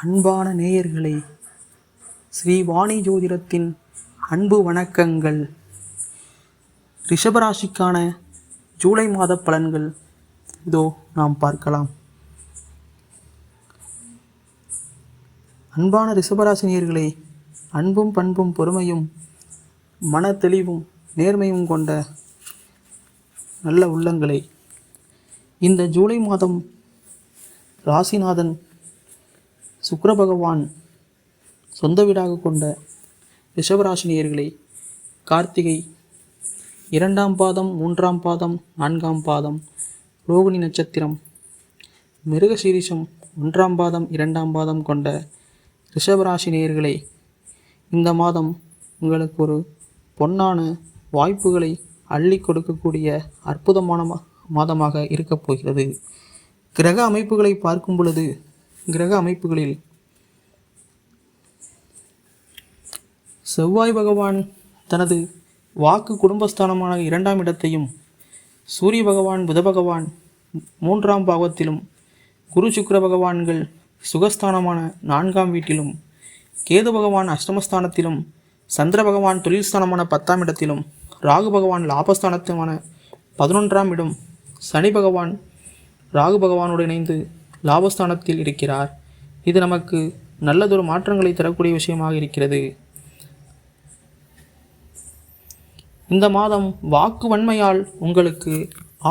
அன்பான நேயர்களே, ஸ்ரீ வாணி ஜோதிடத்தின் அன்பு வணக்கங்கள். ரிஷபராசிக்கான ஜூலை மாத பலன்கள் இதோ நாம் பார்க்கலாம். அன்பான ரிஷபராசி நேயர்களே, அன்பும் பண்பும் பொறுமையும் மன தெளிவும் நேர்மையும் கொண்ட நல்ல உள்ளங்களே, இந்த ஜூலை மாதம் ராசிநாதன் சுக்கிர பகவான் சொந்த வீடாக கொண்ட ரிஷபராசி நேயர்களே, கார்த்திகை 2ஆம் பாதம் 3ஆம் பாதம் 4ஆம் பாதம் ரோகிணி நட்சத்திரம், மிருகசீரிஷம் 1ஆம் பாதம் 2ஆம் பாதம் கொண்ட ரிஷபராசி நேயர்களே, இந்த மாதம் உங்களுக்கு ஒரு பொன்னான வாய்ப்புகளை அள்ளி கொடுக்கக்கூடிய அற்புதமான மாதமாக இருக்கப் போகிறது. கிரக அமைப்புகளை பார்க்கும் பொழுது, கிரக அமைப்புகளில் செவ்வாய் பகவான் தனது வாக்கு குடும்பஸ்தானமான 2ஆம் இடத்தையும், சூரிய பகவான் புத பகவான் 3ஆம் பாவத்திலும், குரு சுக்கிர பகவான்கள் சுகஸ்தானமான 4ஆம் வீட்டிலும், கேது பகவான் அஷ்டமஸ்தானத்திலும், சந்திர பகவான் தொழில் ஸ்தானமான 10ஆம் இடத்திலும், ராகு பகவான் லாபஸ்தானத்துமான 11ஆம் இடம், சனி பகவான் ராகு பகவானோடு இணைந்து லாபஸ்தானத்தில் இருக்கிறார். இது நமக்கு நல்லதொரு மாற்றங்களை தரக்கூடிய விஷயமாக இருக்கிறது. இந்த மாதம் வாக்கு வன்மையால் உங்களுக்கு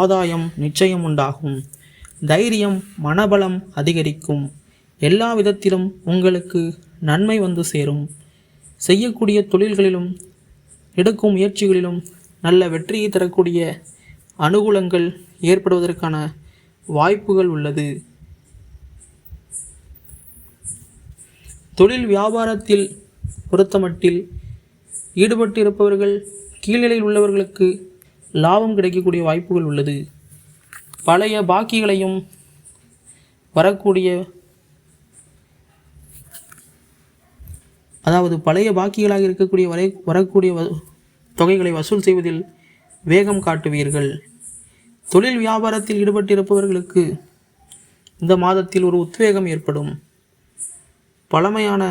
ஆதாயம் நிச்சயம் உண்டாகும். தைரியம் மனபலம் அதிகரிக்கும். எல்லா விதத்திலும் உங்களுக்கு நன்மை வந்து சேரும். செய்யக்கூடிய தொழில்களிலும் எடுக்கும் முயற்சிகளிலும் நல்ல வெற்றியை தரக்கூடிய அனுகூலங்கள் ஏற்படுவதற்கான வாய்ப்புகள் உள்ளது. தொழில் வியாபாரத்தில் பொறுத்தமட்டில் ஈடுபட்டு இருப்பவர்கள், கீழ்நிலையில் உள்ளவர்களுக்கு லாபம் கிடைக்கக்கூடிய வாய்ப்புகள் உள்ளது. பழைய பாக்கிகளையும் பழைய பாக்கிகளாக இருக்கக்கூடிய வரக்கூடிய தொகைகளை வசூல் செய்வதில் வேகம் காட்டுவீர்கள். தொழில் வியாபாரத்தில் ஈடுபட்டிருப்பவர்களுக்கு இந்த மாதத்தில் ஒரு உத்வேகம் ஏற்படும். பழமையான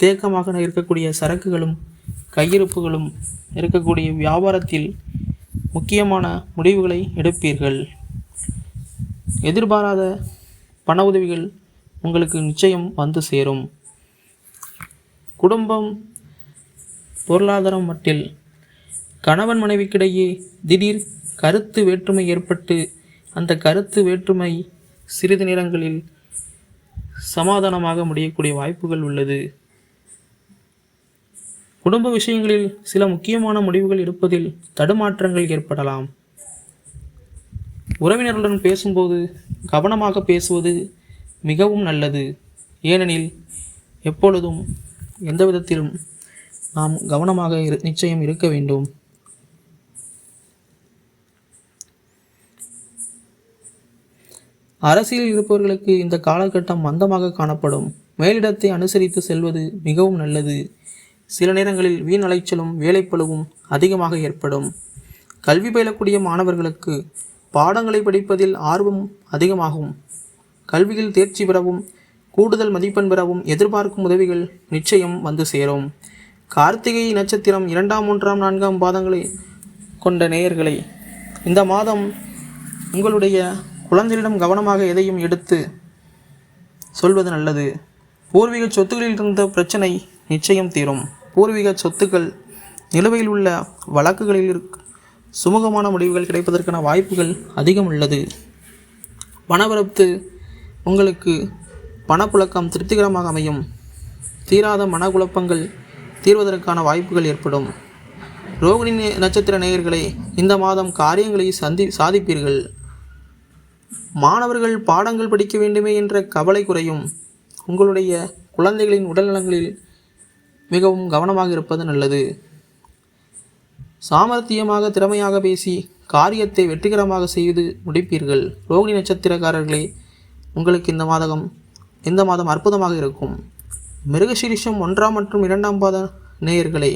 தேக்கமாக இருக்கக்கூடிய சரக்குகளும் கையிருப்புகளும் இருக்கக்கூடிய வியாபாரத்தில் முக்கியமான முடிவுகளை எடுப்பீர்கள். எதிர்பாராத பண உதவிகள் உங்களுக்கு நிச்சயம் வந்து சேரும். குடும்பம் பொருளாதாரம் மட்டில் கணவன் மனைவிக்கிடையே திடீர் கருத்து வேற்றுமை ஏற்பட்டு, அந்த கருத்து வேற்றுமை சிறிது நேரங்களில் சமாதானமாக முடியக்கூடிய வாய்ப்புகள் உள்ளது. குடும்ப விஷயங்களில் சில முக்கியமான முடிவுகள் எடுப்பதில் தடுமாற்றங்கள் ஏற்படலாம். உறவினர்களுடன் பேசும்போது கவனமாக பேசுவது மிகவும் நல்லது. ஏனெனில் எப்பொழுதும் எந்த விதத்திலும் நாம் கவனமாக நிச்சயம் இருக்க வேண்டும். அரசியலில் இருப்பவர்களுக்கு இந்த காலகட்டம் மந்தமாக காணப்படும். மேலிடத்தை அனுசரித்து செல்வது மிகவும் நல்லது. சில நேரங்களில் வீண் அலைச்சலும் வேலைப்பளுவும் அதிகமாக ஏற்படும். கல்வி பயிலக்கூடிய மாணவர்களுக்கு பாடங்களை படிப்பதில் ஆர்வம் அதிகமாகும். கல்வியில் தேர்ச்சி பெறவும் கூடுதல் மதிப்பெண் பெறவும் எதிர்பார்க்கும் உதவிகள் நிச்சயம் வந்து சேரும். கார்த்திகை நட்சத்திரம் 2ஆம் 3ஆம் 4ஆம் பாதங்களை கொண்ட நேயர்களை, இந்த மாதம் உங்களுடைய குழந்தைகளிடம் கவனமாக எதையும் எடுத்து சொல்வது நல்லது. பூர்வீக சொத்துக்களில் இருந்த பிரச்சனை நிச்சயம் தீரும். பூர்வீக சொத்துக்கள் நிலுவையில் உள்ள வழக்குகளில் சுமூகமான முடிவுகள் கிடைப்பதற்கான வாய்ப்புகள் அதிகம் உள்ளது. பணவரத்து உங்களுக்கு பணப்புழக்கம் திருப்திகரமாக அமையும். தீராத மனக்குழப்பங்கள் தீர்வதற்கான வாய்ப்புகள் ஏற்படும். ரோகிணி நட்சத்திர நேயர்களே, இந்த மாதம் காரியங்களை சாதிப்பீர்கள். மாணவர்கள் பாடங்கள் படிக்க வேண்டுமே என்ற கவலை குறையும். உங்களுடைய குழந்தைகளின் உடல்நலங்களில் மிகவும் கவனமாக இருப்பது நல்லது. சாமர்த்தியமாக திறமையாக பேசி காரியத்தை வெற்றிகரமாக செய்து முடிப்பீர்கள். ரோகிணி நட்சத்திரக்காரர்களே, உங்களுக்கு இந்த மாதம் அற்புதமாக இருக்கும். மிருகசீரிஷம் 1ஆம் மற்றும் 2ஆம் பாத நேயர்களே,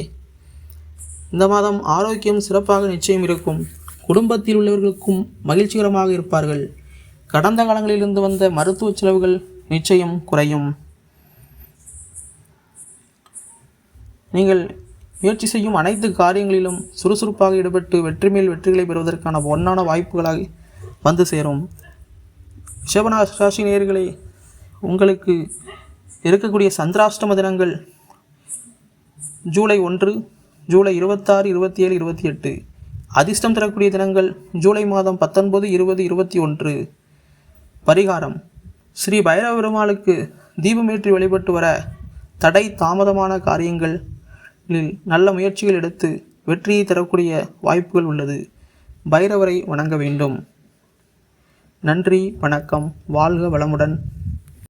இந்த மாதம் ஆரோக்கியம் சிறப்பாக நிச்சயம் இருக்கும். குடும்பத்தில் உள்ளவர்களுக்கும் மகிழ்ச்சிகரமாக இருப்பார்கள். கடந்த காலங்களிலிருந்து வந்த மருத்துவ செலவுகள் நிச்சயம் குறையும். நீங்கள் முயற்சி செய்யும் அனைத்து காரியங்களிலும் சுறுசுறுப்பாக ஈடுபட்டு வெற்றி மேல் வெற்றிகளை பெறுவதற்கான பொன்னான வாய்ப்புகளாக வந்து சேரும். ரிஷபராசி நேயர்களே, உங்களுக்கு இருக்கக்கூடிய சந்திராஷ்டம தினங்கள் ஜூலை 1, ஜூலை 26, 27, 28. அதிர்ஷ்டம் தரக்கூடிய தினங்கள் ஜூலை மாதம் 19, 20, 21. பரிகாரம்: ஸ்ரீ பைரவ பெருமாளுக்கு தீபமேற்றி வழிபட்டு வர தடை தாமதமான காரியங்களில் நல்ல முயற்சிகள் எடுத்து வெற்றியை தரக்கூடிய வாய்ப்புகள் உள்ளது. பைரவரை வணங்க வேண்டும். நன்றி, வணக்கம். வாழ்க வளமுடன்.